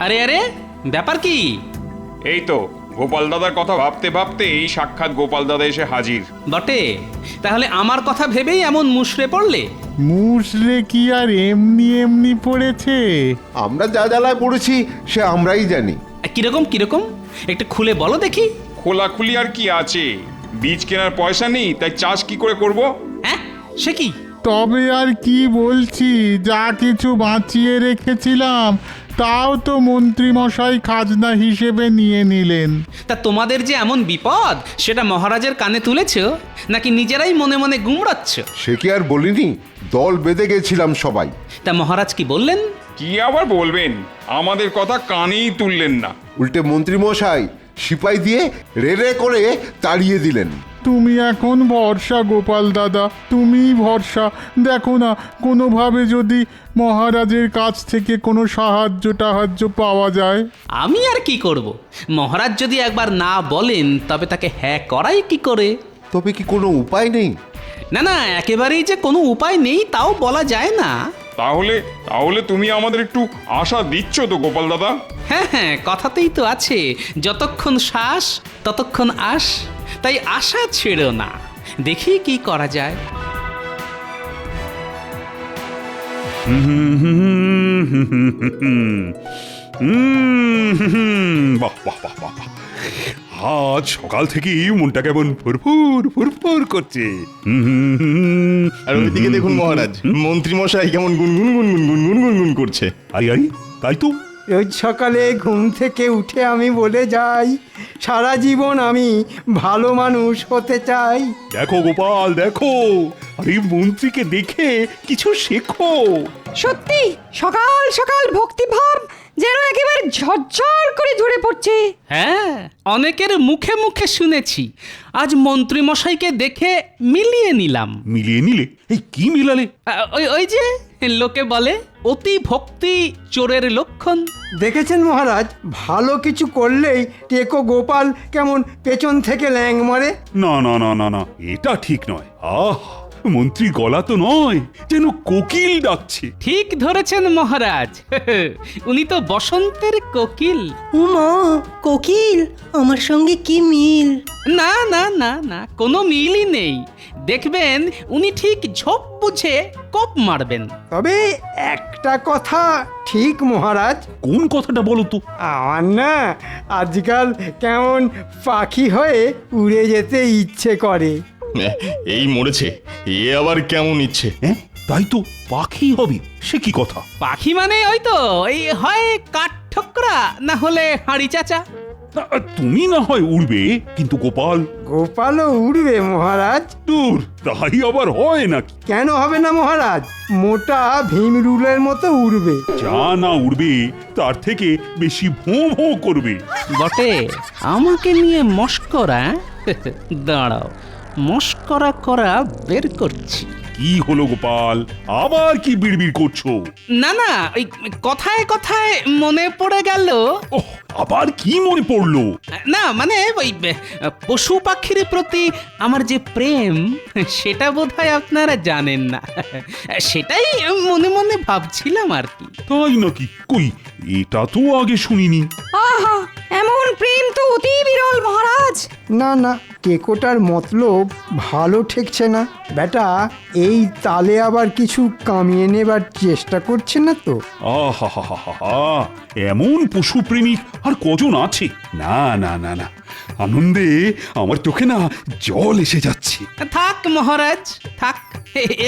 আরে আরে, ব্যাপার কি? এই তো গোপাল দাদার কথা ভাবতে ভাবতে এই সাক্ষাৎ গোপাল দাদা এসে হাজির। বটে, তাহলে আমার কথা ভেবেই এমন মুষড়ে পড়লে? মুসলে কি আর এমনি এমনি পড়েছে? আমরা যা জ্বালায় পড়েছি সে আমরাই জানি। কিরকম কিরকম একটু খুলে বলো দেখি। খোলাখুলি আর কি আছে, বীজ কেনার পয়সা নেই, তাই চাষ কি করে করব? হ্যাঁ, সে কি? তবে আর কি বলছি, যা কিছু বাঁচিয়ে রেখেছিলাম তাও তো মন্ত্রী মশাই খাজনা হিসেবে নিয়ে নিলেন। তা তোমাদের যে এমন বিপদ সেটা মহারাজের কানে তুলেছ, নাকি নিজেরাই মনে মনে গুমড়াচ্ছ? সে কি আর বলিনি, দল বেঁধে গেছিলাম সবাই। তা মহারাজ কি বললেন? কি আবার বলবেন, আমাদের কথা কানেই তুললেন না। উল্টে মন্ত্রী মশাই সিপাই দিয়ে রে করে তাড়িয়ে দিলেন। তুমি এখন ভরসা গোপাল দাদা, তুমিই ভরসা। দেখো না, কোনোভাবে যদি মহারাজের কাছ থেকে কোনো সাহায্য পাওয়া যায়। আমি আর কি করব? মহারাজ যদি একবার না বলেন তবে তাকে হ্যাঁ করাই কি করে? তবে কি কোনো উপায় নেই? না না, একেবারেই যে কোনো উপায় নেই তাও বলা যায় না। তাহলে তাহলে তুমি আমাদের একটু আশা দিচ্ছ তো গোপাল দাদা? হ্যাঁ হ্যাঁ, কথাতেই তো আছে, যতক্ষণ শ্বাস ততক্ষণ আশ। তাই আশা ছেড়ো না, দেখি কি করা যায়। বাহ বাহ বাহ বাহ বাহ। আজ সকাল থেকেই মনটা কেমন ফুরফুর ফুরফুর করছে। আর ওইদিকে দেখুন মহারাজ, মন্ত্রী মশাই কেমন গুনগুন গুনগুন গুনগুন গুনগুন করছে। আরে আরে, তাই তো। রোজ সকালে ঘুম থেকে উঠে আমি বলে যাই, সারা জীবন আমি ভালো মানুষ হতে চাই। দেখো গোপাল, দেখো, আরে মন্ত্রীকে দেখে কিছু শেখো। সত্যি সকাল সকাল ভক্তিভাব যেন একেবারে ঝরঝর করে ঝরে পড়ছে। হ্যাঁ, অনেকের মুখে মুখে শুনেছি, আজ মন্ত্রী মশাইকে দেখে মিলিয়ে নিলাম। মিলিয়ে নিলে? এই কি মিলালে? ওই ওই যে লোকে বলে অতি ভক্তি চোরের লক্ষণ। দেখেছেন মহারাজ, ভালো কিছু করলেই টেকো গোপাল কেমন পেছন থেকে ল্যাং মারে। না না না না না, এটা ঠিক নয়। আহ, মন্ত্রী গলা তো নয়, যেন কোকিল ডাকছে। ঠিক ধরেছেন মহারাজ, উনি তো বসন্তের কোকিল। উমা, কোকিল আমার সঙ্গে কি মিল? না না না না, কোনো মিলই নেই। দেখবেন উনি ঠিক ঝোপ বুঝে কোপ মারবেন। তবে একটা কথা ঠিক মহারাজ, কোন কথাটা বলো তো? আমার না আজকাল কেমন পাখি হয়ে উড়ে যেতে ইচ্ছে করে। এই মরেছে, এ আবার কেমন ইচ্ছে? হ্যাঁ, তাই তো, পাখি হবে, সে কি কথা? পাখি মানে ওই তো, এই হয় কাঠ ঠোকরা, না হলে হাঁড়ি চাচা। না, তুমি না হয় উড়বে, কিন্তু গোপাল? গোপালও উড়বে মহারাজ। দূর, তাই আবার হয় নাকি? কেন হবে না মহারাজ, মোটা ভীম রুলের মতো উড়বে। যা না উড়বে তার থেকে বেশি ভোঁ ভোঁ করবে। বটে, আমাকে নিয়ে মস্করা? দাঁড়াও, মস্করা করা বের করছি। কি হলো গোপাল, আবার কি বিড়বিড় করছো? না না, ওই কথায় কথায় মনে পড়ে গেল। ওহ, আবার কি মনে পড়লো? না মানে ওই পশু পাখির প্রতি আমার যে প্রেম, সেটা বোধহয় আপনারা জানেন না। সেটাই মনে মনে ভাবছিলাম আর কি। তাই নাকি? কই, এটা তো আগে শুনিনি। আহা, এমন প্রেম তো অতি বিরল মহারাজ। না না, টেকোটার মতলব ভালো ঠেকছে না। বেটা এই তালে আবার কিছু কামিয়ে নেবার চেষ্টা করছে না তো? আহা হা হা হা, এমন পশু প্রেমিক আর কজন আছে? না না না না, আনন্দে আমার চোখে না জল এসে যাচ্ছে। থাক মহারাজ থাক,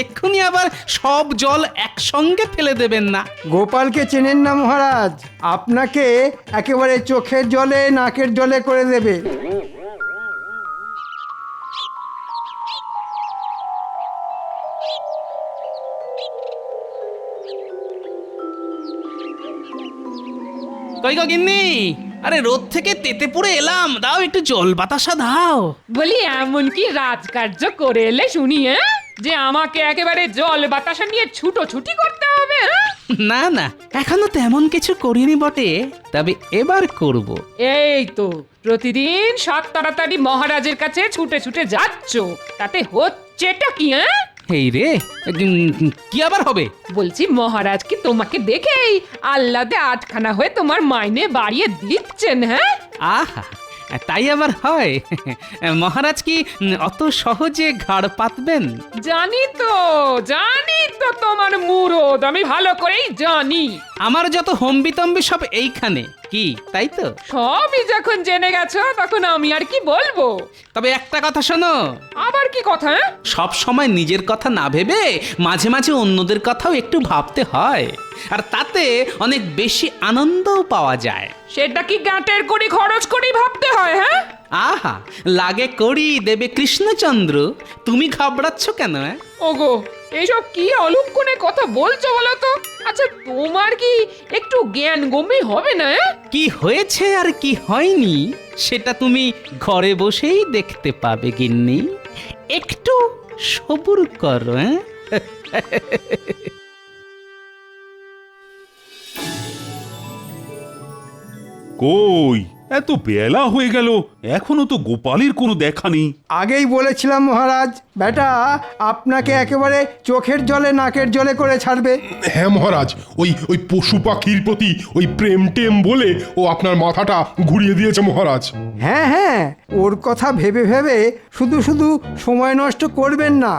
এক্ষুনি আবার সব জল একসঙ্গে ফেলে দেবেন না। গোপালকে চেনেন না মহারাজ, আপনাকে একেবারে চোখের জলে নাকের জলে করে দেবে। কই গো গিন্নি, আরে রোদ থেকে তেতে পুড়ে এলাম, দাও একটু জল বাতাসা দাও। বলি এমন কি রাজকার্য করে এলে শুনি, যে আমাকে একেবারে জল বাতাসা নিয়ে ছুটোছুটি করতে হবে? না না, এখনো তেমন কিছু করিনি বটে, তবে এবার করব। এই তো প্রতিদিন সাত তাড়াতাড়ি মহারাজের কাছে ছুটে ছুটে যাচ্ছ, তাতে হচ্ছেটা কি? এই রে, কি আবার হবে? বলছি মহারাজ কি তোমাকে দেখেই আহ্লাদে আটখানা হয়ে তোমার মাইনে বাড়িয়ে দিচ্ছেন? হ্যাঁ, আহা, তাই আবার হয়? মহারাজ কি অত সহজে ঘাড় পাতবেন? জানি তো তোমার মুরদ আমি ভালো করেই জানি। আমার যত হম্বিতম্বি সব এইখানে, কি তাই তো? সবই যখন জেনে গেছো তখন আমি আর কি বলবো। তবে একটা কথা শোনো, আবার কি কথা? হ্যাঁ? সব সময় নিজের কথা না ভেবে মাঝে মাঝে অন্যদের কথাও একটু ভাবতে হয়, আর তাতে অনেক বেশি আনন্দও পাওয়া যায়। সেটা কি গাঁটের কড়ি খরচ করেই ভাবতে হয়? হ্যাঁ, আহা, লাগে করি দেবে কৃষ্ণচন্দ্র, তুমি ঘাবড়াচ্ছ কেন? ওগো এইসব কি অলক্ষণে কথা বলছো বলো তো? আচ্ছা তোমার কি একটু জ্ঞান গম্যি হবে না? কি হয়েছে আর কি হয়নি সেটা তুমি ঘরে বসেই দেখতে পাবে গিন্নি, একটু সবুর করো। কই এত বেলা হয়ে গেল, এখনো তো গোপালের কোনো দেখা নেই। আগেই বলেছিলাম মহারাজ, বেটা আপনাকে একেবারে চোখের জলে নাকের জলে করে ছাড়বে। হ্যাঁ মহারাজ, ওই পশু পাখির প্রতি ওই প্রেম টেম বলে ও আপনার মাথাটা ঘুরিয়ে দিয়েছে মহারাজ। হ্যাঁ হ্যাঁ, ওর কথা ভেবে ভেবে শুধু শুধু সময় নষ্ট করবেন না।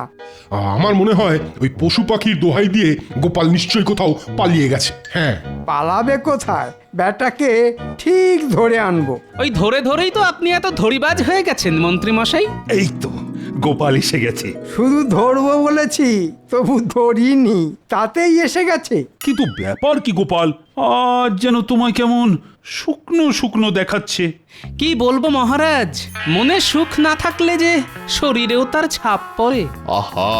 আমার মনে হয় ওই পশু পাখির দোহাই দিয়ে গোপাল নিশ্চয়ই কোথাও পালিয়ে গেছে। হ্যাঁ, পালাবে কোথায়? বেটাকে ঠিক ধরে আনবো। ওই ধরে ধরেই তো আপনি এত ধরিবাজ হয়ে গেছেন মন্ত্রী মশাই। এই তো গোপাল এসে গেছে। শুধু ধরবো বলেছি, তবু ধরিনি, তাতেই এসে গেছে। কিন্তু ব্যাপার কি গোপাল, আজ যেন তোমায় কেমন শুকনো শুকনো দেখাচ্ছে। কি বলবো মহারাজ, মনে সুখ না থাকলে যে শরীরেও তার ছাপ পড়ে। আহা,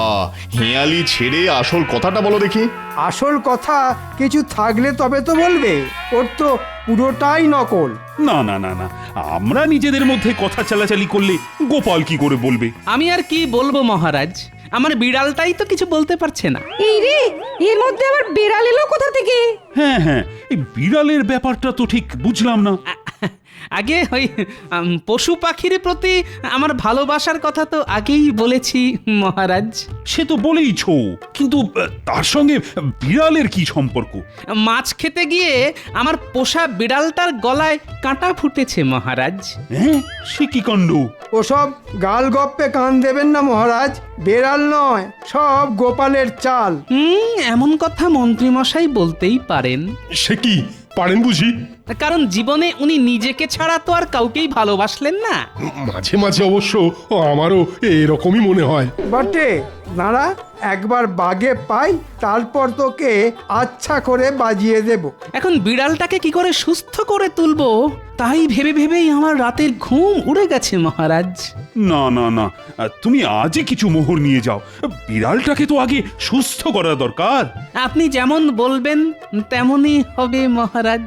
হেয়ালি ছেড়ে আসল কথাটা বলো দেখি। আসল কথা কিছু থাকলে তবে তো বলবে, ওর তো পুরোটাই নকল। না না না না, আমরা নিজেদের মধ্যে কথা চালাচালি করলে গোপাল কি করে বলবে? আমি আর কি বলবো মহারাজ, আমার বিড়ালটাই তো কিছু বলতে পারছে না। এই রে, এর মধ্যে আবার বেড়াল এলো কোথা থেকে? হ্যাঁ হ্যাঁ, এই বিড়ালের ব্যাপারটা তো ঠিক বুঝলাম না। আগে ওই পশু পাখির প্রতি আমার ভালোবাসার কথা তো আগেই বলেছি মহারাজ। সে তো বলেইছো, কিন্তু তার সঙ্গে বিড়ালের কি সম্পর্ক? মাছ খেতে গিয়ে আমার পোষা বিড়ালটার গলায় কাঁটা ফুটেছে মহারাজ। হ্যাঁ, সে কি কাণ্ড! ওসব গাল গপ্পে কান দেবেন না মহারাজ, বেড়াল নয়, সব গোপালের চাল। এমন কথা মন্ত্রী মশাই বলতেই পারেন। সে কি পারেন বুঝি? কারণ জীবনে উনি নিজেকে ছাড়া তো আর কাউকেই ভালোবাসলেন না। মাঝে মাঝে অবশ্য আমারও এরকমই মনে হয়। বটে, দাঁড়া, একবার বাগে পাই, তারপর তোকে আচ্ছা করে বাজিয়ে দেব। এখন বিড়ালটাকে কি করে সুস্থ করে তুলবো তাই ভেবে ভেবেই আমার রাতের ঘুম উড়ে গেছে মহারাজ। না না না, তুমি আজই কিছু মোহর নিয়ে যাও, বিড়ালটাকে তো আগে সুস্থ করা দরকার। আপনি যেমন বলবেন তেমনই হবে মহারাজ।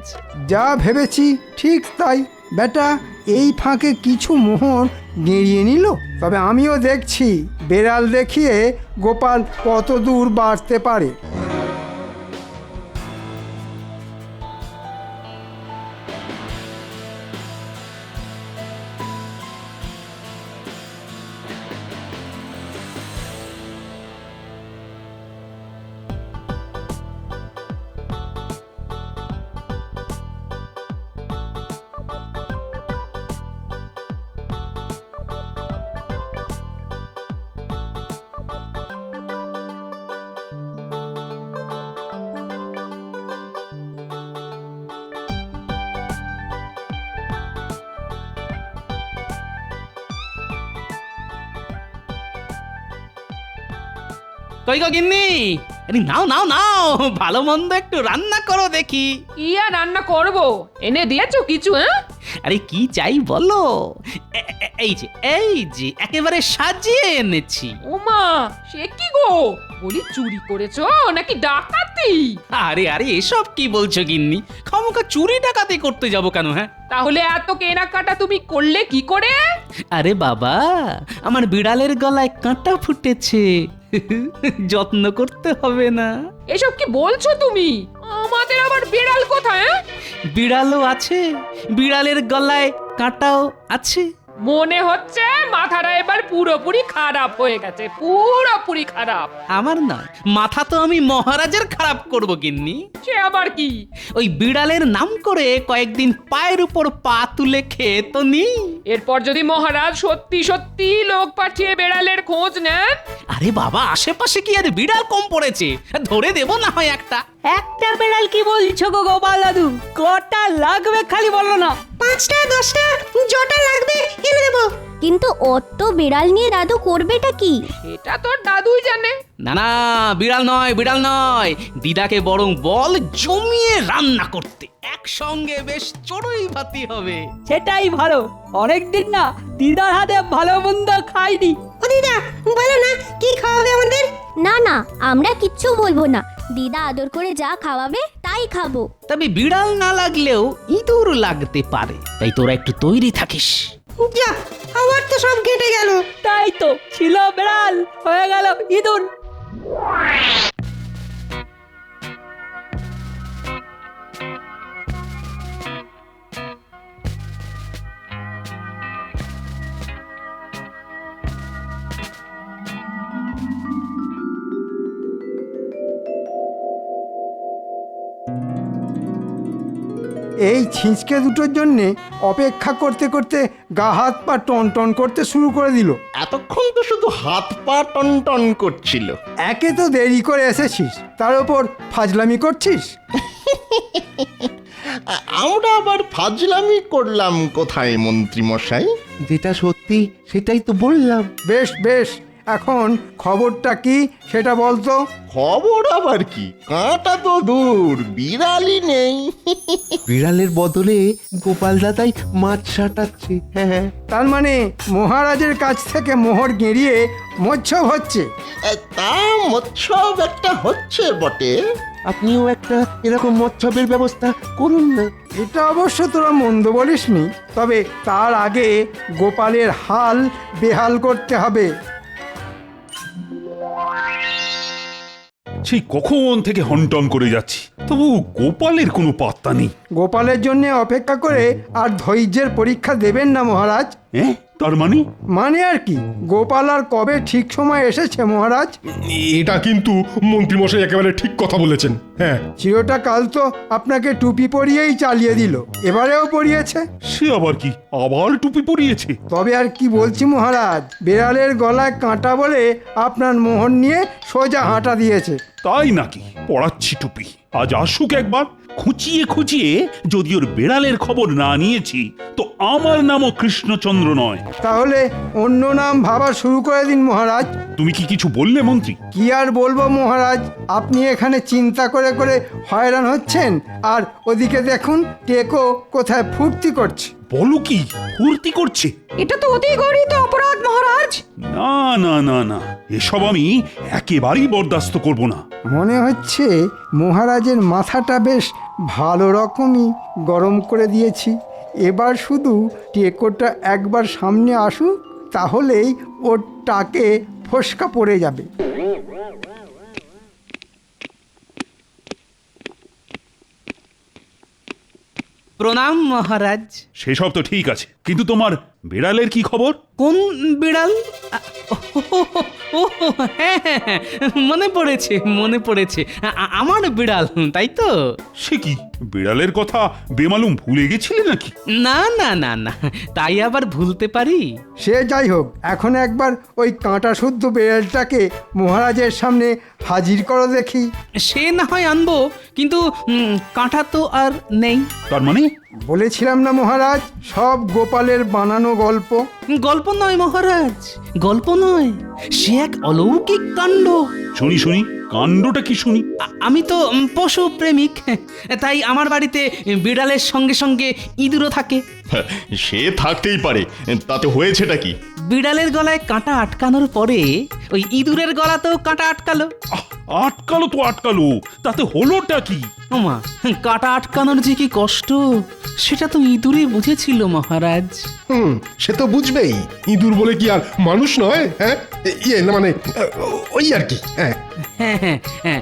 যা ভেবেছি ঠিক তাই। বেটা এই ফাঁকে কিছু মোহর গেঁড়িয়ে নিল, তবে আমিও দেখছি বেড়াল দেখিয়ে গোপাল কত দূর বাড়তে পারে। কই গো গিন্নি, আরে নাও নাও নাও, ভালো মন্দ একটু রান্না করো দেখি। কি আর রান্না করবো? এনে দিয়েছো কিছু? হ্যাঁ, আরে কি চাই বলো, এই যে এই যে একেবারে সাজিয়ে এনেছি। ওমা, সে কি গো? বলি চুরি করেছো নাকি ডাকাতি? আরে আরে এসব কি বলছো গিন্নি, খামোখা চুরি ডাকাতি করতে যাব কেন? হ্যাঁ, তাহলে এত কেনাকাটা তুমি করলে কি করে? আরে বাবা, আমার বিড়ালের গলায় কাঁটা ফুটেছে, যত্ন করতে হবে না? এসব কি বলছো তুমি? আমাদের আবার বিড়াল কোথায়? বিড়ালও আছে, বিড়ালের গলায় কাঁটাও আছে। মনে হচ্ছে মাথাটা এবার পুরো পুরোপুরি খারাপ হয়ে গেছে, পুরোপুরি খারাপ। আমার নয়, মাথা তো আমি মহারাজের খারাপ করব গিন্নি। সে আবার কি? ওই বিড়ালের নাম করে কয়েকদিন পায়ের উপর পা তুলে খেয়ে তো নি। এরপর যদি মহারাজ সত্যি সত্যি লোক পাঠিয়ে বেড়ালের খোঁজ নেন, আরে বাবা, আশেপাশে কি আর বিড়াল কম পড়েছে? ধরে দেব না হয় একটা। একটা বেড়াল কি বলছো গো গোপাল দাদু? কটা লাগবে খালি বলো না। 5টা 10টা জটা লাগবে এনে দেবো। কিন্তু অত বিড়াল নিয়ে দাদু করবেটা কি? এটা তোর দাদুই জানে। না না, বিড়াল নয়, বিড়াল নয়, দিদাকে বরং বল জমিয়ে রান্না করতে, একসঙ্গে বেশ চড়ুই ভাতি হবে। সেটাই ভালো, অনেকদিন না দিদার হাতে ভালো মন্দ খাইনি। ও দিদা, বলো না কি খাওয়াবে আমাদের? না না, আমরা কিচ্ছু বলবো না, দিদা আদর করে যা খাওয়াবে তাই খাবো। তবে বিড়াল না লাগলেও ইঁদুর লাগতে পারে, তাই তোরা একটু তৈরি থাকিস। যা, আমার তো সব কেটে গেল। তাই তো, ছিল বেড়াল হয়ে গেল ইঁদুর। এই ছিঁচকে দুটোর জন্যে অপেক্ষা করতে করতে গা হাত পা টন টন করতে শুরু করে দিল। এতক্ষণ তো শুধু হাত পা টন টন করছিল। একে তো দেরি করে এসেছিস, তার উপর ফাজলামি করছিস। আমরা আবার ফাজলামি করলাম কোথায় মন্ত্রী মশাই? যেটা সত্যি সেটাই তো বললাম। বেশ বেশ, এখন খবরটা কি সেটা বলতো। খবর আবার কি, কাঁটা তো দূর, বিড়ালই নেই। বিড়ালের বদলে গোপাল দাদাই মাছ সাঁটাচ্ছে। হ্যাঁ, তার মানে মহারাজের কাছ থেকে মোহর গেঁড়িয়ে মোচ্ছব হচ্ছে। তা মৎসব একটা হচ্ছে বটে। আপনিও একটা এরকম মৎসবের ব্যবস্থা করুন না। এটা অবশ্য তোরা মন্দ বলিসনি, তবে তার আগে গোপালের হাল বেহাল করতে হবে। সেই কখন থেকে হনটন করে যাচ্ছি, তবু গোপালের কোনো পাত্তা নেই। গোপালের জন্য অপেক্ষা করে আর ধৈর্যের পরীক্ষা দেবেন না মহারাজ। হ্যাঁ, তার মানে? মানে আর কি, গোপাল আর কবে ঠিক সময় এসেছে মহারাজ? এটা কিন্তু মন্ত্রীমশাই একেবারে ঠিক কথা বলেছেন। হ্যাঁ, চিরটা কাল তো আপনাকে টুপি পরিয়েই চালিয়ে দিল, এবারেও পরিয়েছে। সে আবার কি, আবার টুপি পরিয়েছে? তবে আর কি বলছি মহারাজ, বেড়ালের গলায় কাঁটা বলে আপনার মোহর নিয়ে সোজা হাঁটা দিয়েছে। তাই নাকি? পড়াচ্ছি টুপি, আজ আসুক একবার। খুঁচিয়ে খুঁচিয়ে যদি ওর বেড়ালের খবর না নিয়েছি, তো আমার নামও কৃষ্ণচন্দ্র নয়। তাহলে অন্য নাম ভাবা শুরু করে দিন মহারাজ। তুমি কি কিছু বললে মন্ত্রী? কি আর বলবো মহারাজ, আপনি এখানে চিন্তা করে করে হয়রান হচ্ছেন, আর ওদিকে দেখুন টেকো কোথায় ফুর্তি করছে। বলো কি, ফুর্তি করছে? এটা তো অতি গরিত অপরাধ মহারাজ। না না না না, এসব আমি একেবারেই বরদাস্ত করব না। মনে হচ্ছে মহারাজের মাথাটা বেশ ভালো রকমই গরম করে দিয়েছি। এবার শুধু টেকোটা একবার সামনে আসুক, তাহলেই ওর টাকে ফসকা পড়ে যাবে। প্রণাম মহারাজ। সেসব তো ঠিক আছে, কিন্তু তোমার বিড়ালের কি খবর? কোন বিড়াল? ও হ্যাঁ হ্যাঁ হ্যাঁ, মনে পড়েছে মনে পড়েছে, আমার বিড়াল, তাই তো? সে কি, বিড়ালের কথা বেমালুম ভুলে গেছিলে নাকি? না না না না, তাই আবার ভুলতে পারি? সে যাই হোক, এখন একবার ওই কাঁটা শুদ্ধ বেড়ালটাকে মহারাজের সামনে হাজির করো দেখি। সে না হয় আনবো, কিন্তু কাঁটা তো আর নেই। তার মানে? বলেছিলাম না মহারাজ, সব গোপালের বানানো গল্প। গল্প নয় মহারাজ, গল্প নয়, সে এক অলৌকিক কাণ্ড। শুনি শুনি, কাণ্ডটা কি শুনি? আমি তো পশু প্রেমিক, তাই আমার বাড়িতে বিড়ালের সঙ্গে সঙ্গে ইঁদুরও থাকে। সে থাকতেই পারে, তাতে হয়েছেটা কি? বিড়ালের গলায় কাঁটা আটকানোর পরে ওই ইঁদুরের গলাতেও কাঁটা আটকালো। আটকালো তো আটকালো, তাতে হলোটা কি? ওমা, কাটা আটকানোর যে কি কষ্ট সেটা তো ইঁদুরই বুঝেছিল মহারাজ। সে তো বুঝবেই, ইঁদুর বলে কি আর মানুষ নয়? হ্যাঁ, ইয়ে না মানে ওই আর কি। হ্যাঁ, হ্যাঁ হ্যাঁ হ্যাঁ,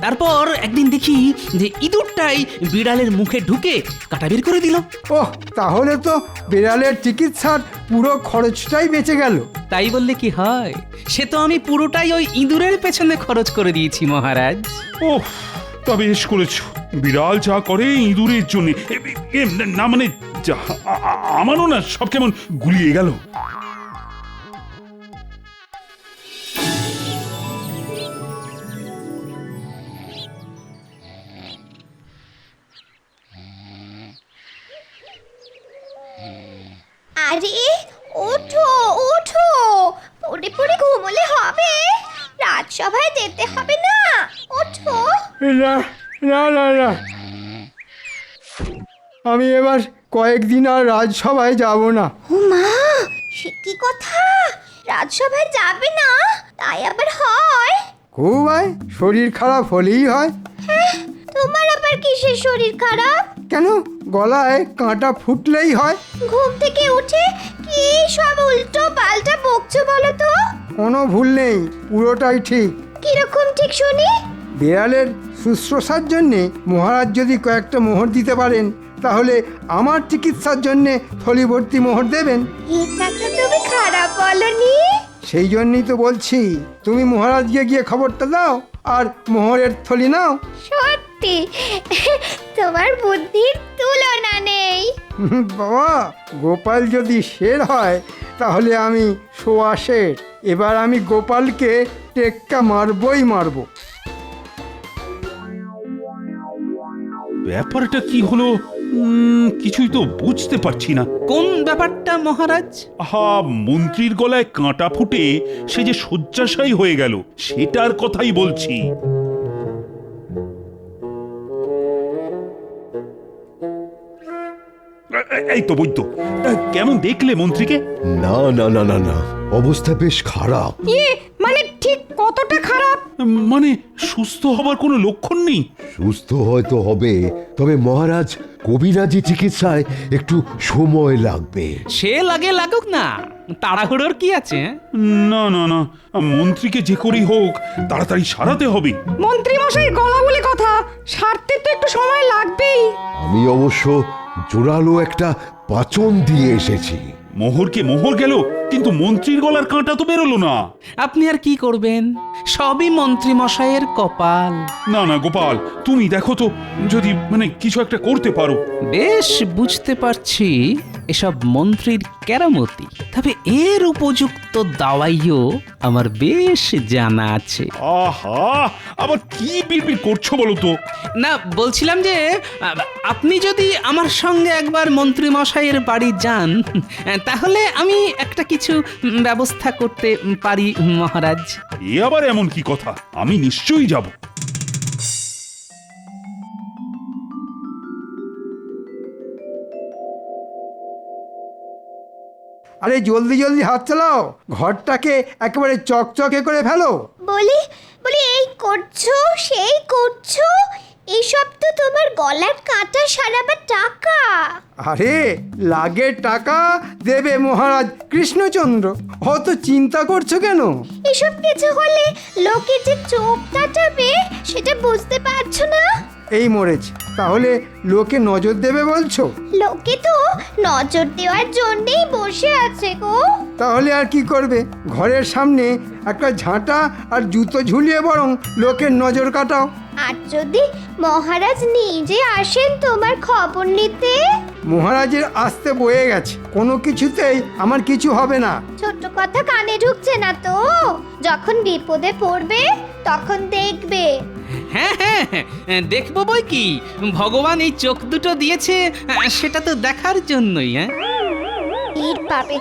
তারপর একদিন দেখি যে ইঁদুরটাই বিড়ালের মুখে ঢুকে কাটা বের করে দিল। ওহ, তাহলে তো বিড়ালের চিকিৎসার পুরো খরচটাই বেঁচে গেল। তাই বললে কি হয়, সে তো আমি পুরোটাই ওই ইঁদুরের পেছনে খরচ করে দিয়েছি মহারাজ। ও তা বেশ করেছো। বিড়াল যা করে ইঁদুরের জন্য, না মানে আমারও না সব কেমন গুলিয়ে গেল। আরে ওঠো ওঠো, পড়ে পড়ে ঘুমোলে হবে, রাজসভায় যেতে হবে না, ওঠো। না না না না, আমি এবার কয়েকদিন আর রাজসভায় যাব না। ও মা, সে কি কথা, রাজসভায় যাবে না? তাই আবার হয়? খুব হয়, শরীর খারাপ হলেই হয়। হ্যাঁ, তোমার আবার কিসের শরীর খারাপ? কেন, গলায় কাঁটা ফুটলেই হয়। ঘুম থেকে উঠে কি সব উল্টো পাল্টা বকছো বলো তো? কোনো ভুল নেই, পুরোটাই ঠিক। কিরকম ঠিক শুনি? বিড়ালের শুশ্রূষার জন্যে মহারাজ যদি কয়েকটা মোহর দিতে পারেন, তাহলে আমার চিকিৎসার জন্যে থলি ভর্তি মোহর দেবেন। এটা তো তুমি খারাপ বলনি। সেই জন্যই তো বলছি, তুমি মহারাজকে গিয়ে খবরটা দাও আর মোহরের থলি নাও। সত্যি তোমার বুদ্ধির তুলনা নেই। বাবা, গোপাল যদি শের হয় তাহলে আমি সোয়া শের। এবার আমি গোপালকে টেক্কা মারবই মারবো। ব্যাপারটা কি হলো কিছুই তো বুঝতে পারছি না। কোন ব্যাপারটা মহারাজ? আহা, মন্ত্রীর গলায় কাঁটা ফুটে সে যে শয্যাশায়ী হয়ে গেল, সেটার কথাই বলছি। এই তো বৈদ্য, কেমন দেখলে মন্ত্রীকে? না না না না না, অবস্থা বেশ খারাপ। মানে ঠিক কতটা খারাপ? মানে সুস্থ হবার কোনো লক্ষণ নেই। সুস্থ হয়তো হবে, তবে মহারাজ কবিরাজি চিকিৎসায় একটু সময় লাগবে। সে লাগে লাগুক না, তাড়াহুড়োর কি আছে? না না না, মন্ত্রীকে যে করেই হোক তাড়াতাড়ি সারাতে হবে। মন্ত্রী মশাই গলা বলে কথা, সারতে তো একটু সময় লাগবেই। আমি অবশ্য জোরালো একটা পাচন দিয়ে এসেছি। মোহরকে মোহর গেল, কিন্তু মন্ত্রীর গলার কাঁটা তো বেরোলো না। আপনি আর কি করবেন, সবই মন্ত্রী মশাইয়ের কপাল। না না গোপাল, তুমি দেখো তো, যদি মানে কিছু একটা করতে পারো। বেশ বুঝতে পারছি এসব মন্ত্রীর কেরামতি, তবে এর উপযুক্ত দাওয়াইও আমার বেশ জানা আছে। আহা, আবার কি বিড়বিড় করছো বলো তো? না, বলছিলাম যে আপনি যদি আমার সঙ্গে একবার মন্ত্রী মশাইয়ের বাড়ি যান, তাহলে আমি একটা কিছু ব্যবস্থা করতে পারি মহারাজ। এ আবার এমন কি কথা, আমি নিশ্চয়ই যাব। আরে জলদি জলদি হাত চালাও, ঘরটাকে একেবারে চকচকে করে ফেলো। বলি বলি, এই করছো সেই করছো, এসব তো তোমার গলার কাঁটা সারাবার টাকা। আরে লাগে টাকা দেবে মহারাজ কৃষ্ণচন্দ্র, অত চিন্তা করছো কেন? এসব কিছু হলে লোকে যে চোখ কাটাবে সেটা বুঝতে পারছো না? এই মরেছে, তাহলে লোকে নজর দেবে বলছো? লোকে তো নজর দেওয়ার জন্যই বসে আছে গো। তাহলে আর কি করবে, ঘরের সামনে একটা ঝাঁটা আর জুতো ঝুলিয়ে বরং লোকের নজর কাটাও। আর যদি মহারাজ নিজে আসেন তোমার খবর নিতে? মহারাজের আসতে বয়ে গেছে, কোনো কিছুতেই আমার কিছু হবে না। ছোট্ট কথা কানে ঢুকছে না তো? যখন বিপদে পড়বে তখন দেখবে। হ্যাঁ হ্যাঁ হ্যাঁ, দেখবো বই কি, ভগবান এই চোখ দুটো দিয়েছে সেটা তো দেখার জন্যই। হ্যাঁ, টের পাবে,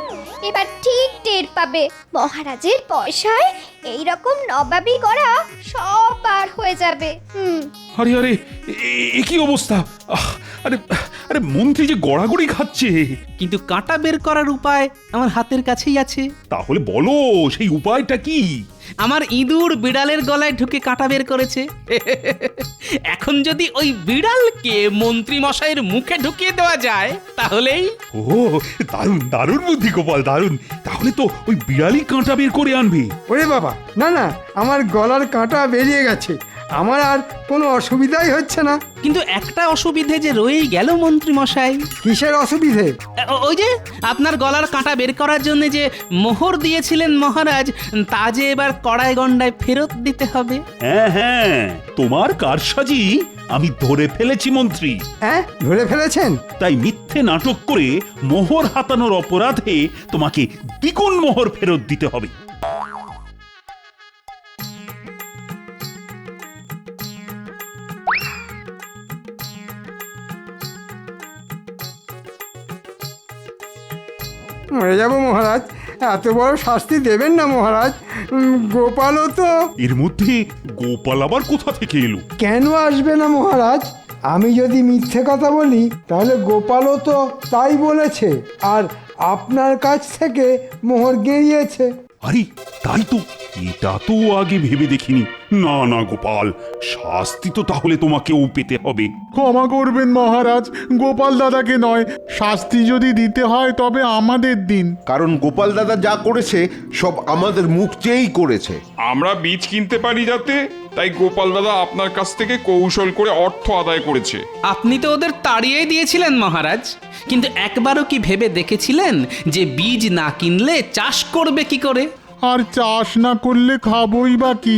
এবার ঠিক টের পাবে। মহারাজের পয়সায় এইরকম নবাবি করা সব পার হয়ে যাবে। আরে আরে, এ কি অবস্থা? আরে আরে মন্ত্রী যে গড়াগড়ি খাচ্ছে। কিন্তু কাঁটা বের করার উপায় আমার হাতের কাছেই আছে। তাহলে বলো সেই উপায়টা কি? আমার ইঁদুর বিড়ালের গলায় ঢুকে কাঁটা বের করেছে। এখন যদি ওই বিড়ালকে মন্ত্রী মশাইয়ের মুখে ঢুকিয়ে দেওয়া যায় তাহলেই। ও দারুণ দারুণ বুদ্ধি গোপাল, দারুণ। তাহলে তো ওই বিড়ালই কাঁটা বের করে আনবে। ওরে বাবা, না না, আমার গলার কাঁটা বেরিয়ে গেছে, আমার আর কোনো অসুবিধাই হচ্ছে না। কিন্তু একটা অসুবিধে যে রয়েই গেল মন্ত্রী মশাই। কিসের অসুবিধে? ওই যে আপনার গলার কাঁটা বের করার জন্য যে মোহর দিয়েছিলেন মহারাজ, তা যে এবার কড়াই গন্ডায় ফেরত দিতে হবে। হ্যাঁ হ্যাঁ, তোমার কারসাজি আমি ধরে ফেলেছি মন্ত্রী। হ্যাঁ, ধরে ফেলেছেন? তাই মিথ্যে নাটক করে মোহর হাতানোর অপরাধে তোমাকে দ্বিগুণ মোহর ফেরত দিতে হবে। মরে যাব মহারাজ, এত বড় শাস্তি দেবেন না মহারাজ। গোপালও তো। এর মধ্যে গোপাল আবার কোথা থেকে এলো? কেন আসবে না মহারাজ? আমি যদি মিথ্যে কথা বলি তাহলে গোপালও তো তাই বলেছে, আর আপনার কাছ থেকে মোহর গেড়িয়েছে। আরে তাই তো, এটা তো আগে ভেবে দেখিনি। না না গোপাল, শাস্তি তো তাহলে তোমাকেও পেতে হবে। ক্ষমা করবেন মহারাজ, গোপাল দাদাকে নয়, শাস্তি যদি দিতে হয় তবে আমাদের দিন। কারণ গোপাল দাদা যা করেছে সব আমাদের মুখ চেয়েই করেছে। আমরা বীজ কিনতে পারি যাতে, তাই গোপাল দাদা আপনার কাছ থেকে কৌশল করে অর্থ আদায় করেছে। আপনি তো ওদের তাড়িয়েই দিয়েছিলেন মহারাজ, কিন্তু একবারও কি ভেবে দেখেছিলেন যে বীজ না কিনলে চাষ করবে কি করে? আর চাষ না করলে খাবই বা কি,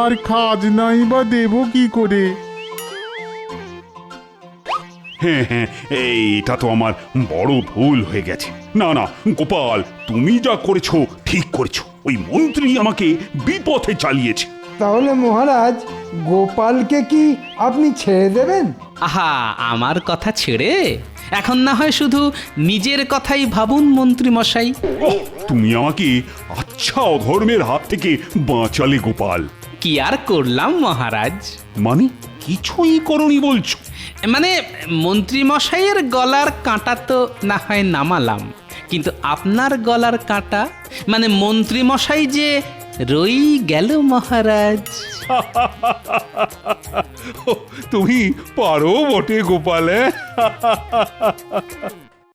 আর খাজনাই বা দেব কি করে? হ্যাঁ হ্যাঁ, এটা তো আমার বড় ভুল হয়ে গেছে। না না গোপাল, তুমি যা করেছো ঠিক করেছো। ওই মন্ত্রী আমাকে বিপথে চালিয়েছে। তাহলে মহারাজ, গোপালকে কি আপনি ছেড়ে দেবেন? আহা, আমার কথা ছেড়ে এখন না হয় শুধু নিজের কথাই ভাবুন মন্ত্রী মশাই। ওহ, তুমি আমাকে আচ্ছা অধর্মের হাত থেকে বাঁচালে গোপাল। কি আর করলাম মহারাজ? মানে কিছুই করনি বলছো? মানে মন্ত্রী মশাইয়ের গলার কাঁটা তো না হয় নামালাম, কিন্তু আপনার গলার কাঁটা মানে মন্ত্রী মশাই যে রই গেল মহারাজ। তুমি পারো বটে গোপাল।